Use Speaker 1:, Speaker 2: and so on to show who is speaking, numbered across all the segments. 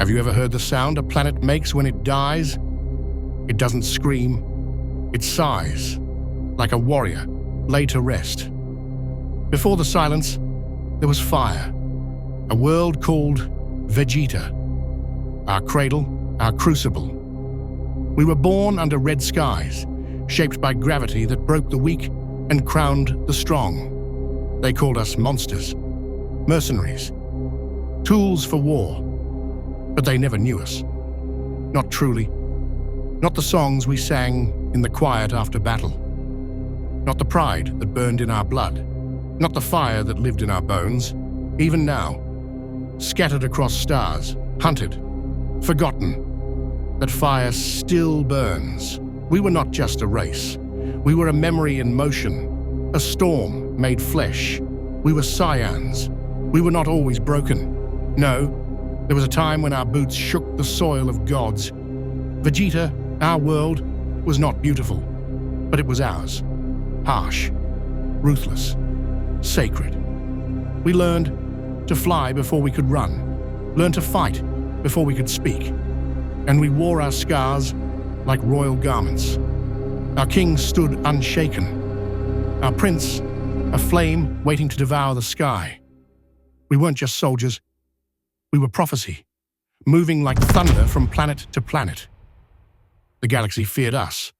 Speaker 1: Have you ever heard the sound a planet makes when it dies? It doesn't scream, it sighs, like a warrior laid to rest. Before the silence, there was fire, a world called Vegeta, our cradle, our crucible. We were born under red skies, shaped by gravity that broke the weak and crowned the strong. They called us monsters, mercenaries, tools for war, but they never knew us. Not truly. Not the songs we sang in the quiet after battle. Not the pride that burned in our blood. Not the fire that lived in our bones. Even now, scattered across stars, hunted, forgotten, that fire still burns. We were not just a race. We were a memory in motion, a storm made flesh. We were Saiyans. We were not always broken. No, there was a time when our boots shook the soil of gods. Vegeta, our world, was not beautiful, but it was ours. Harsh, ruthless, sacred. We learned to fly before we could run, learned to fight before we could speak, and we wore our scars like royal garments. Our king stood unshaken, our prince a flame waiting to devour the sky. We weren't just soldiers, we were prophecy, moving like thunder from planet to planet. The galaxy feared us,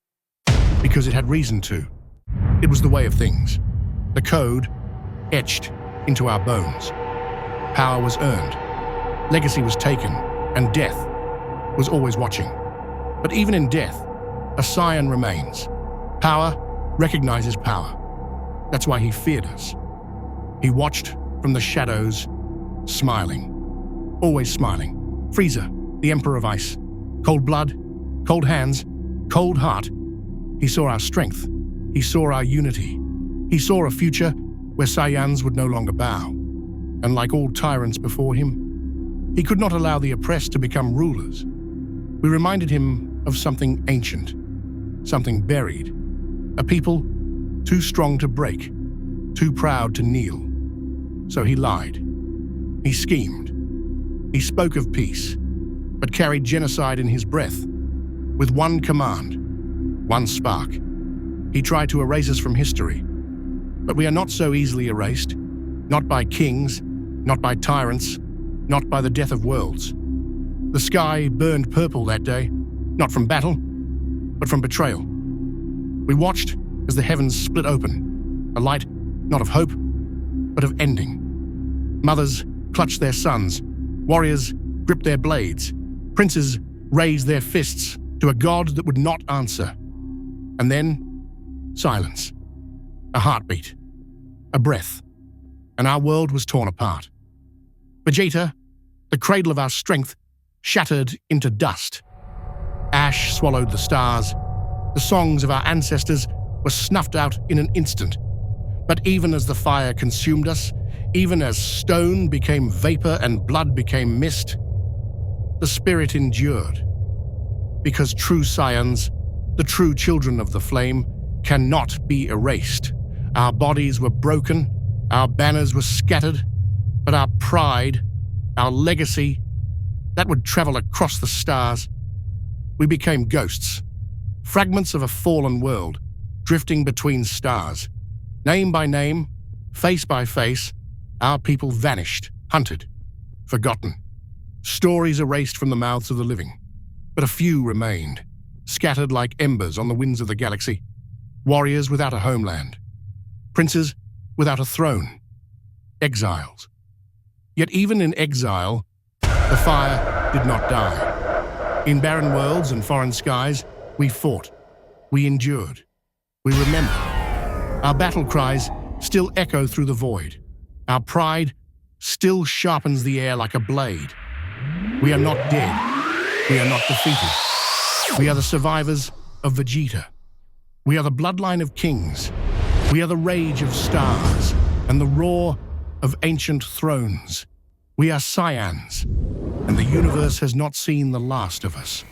Speaker 1: because it had reason to. It was the way of things, the code etched into our bones. Power was earned, legacy was taken, and death was always watching. But even in death, a Saiyan remains. Power recognizes power. That's why he feared us. He watched from the shadows, smiling. Always smiling. Frieza, the Emperor of Ice. Cold blood, cold hands, cold heart. He saw our strength. He saw our unity. He saw a future where Saiyans would no longer bow. And like all tyrants before him, he could not allow the oppressed to become rulers. We reminded him of something ancient, something buried. A people too strong to break, too proud to kneel. So he lied. He schemed. He spoke of peace, but carried genocide in his breath. With one command, one spark. He tried to erase us from history. But we are not so easily erased. Not by kings, not by tyrants, not by the death of worlds. The sky burned purple that day, not from battle, but from betrayal. We watched as the heavens split open, a light not of hope, but of ending. Mothers clutched their sons, warriors gripped their blades, princes raised their fists to a god that would not answer. And then, silence, a heartbeat, a breath, and our world was torn apart. Vegeta, the cradle of our strength, shattered into dust. Ash swallowed the stars. The songs of our ancestors were snuffed out in an instant. But even as the fire consumed us, even as stone became vapor and blood became mist, the spirit endured. Because true Saiyans, the true children of the flame, cannot be erased. Our bodies were broken, our banners were scattered, but our pride, our legacy, that would travel across the stars. We became ghosts, fragments of a fallen world, drifting between stars. Name by name, face by face, our people vanished, hunted, forgotten. Stories erased from the mouths of the living. But a few remained, scattered like embers on the winds of the galaxy. Warriors without a homeland. Princes without a throne. Exiles. Yet even in exile, the fire did not die. In barren worlds and foreign skies, we fought. We endured. We remember. Our battle cries still echo through the void. Our pride still sharpens the air like a blade. We are not dead. We are not defeated. We are the survivors of Vegeta. We are the bloodline of kings. We are the rage of stars and the roar of ancient thrones. We are Saiyans, and the universe has not seen the last of us.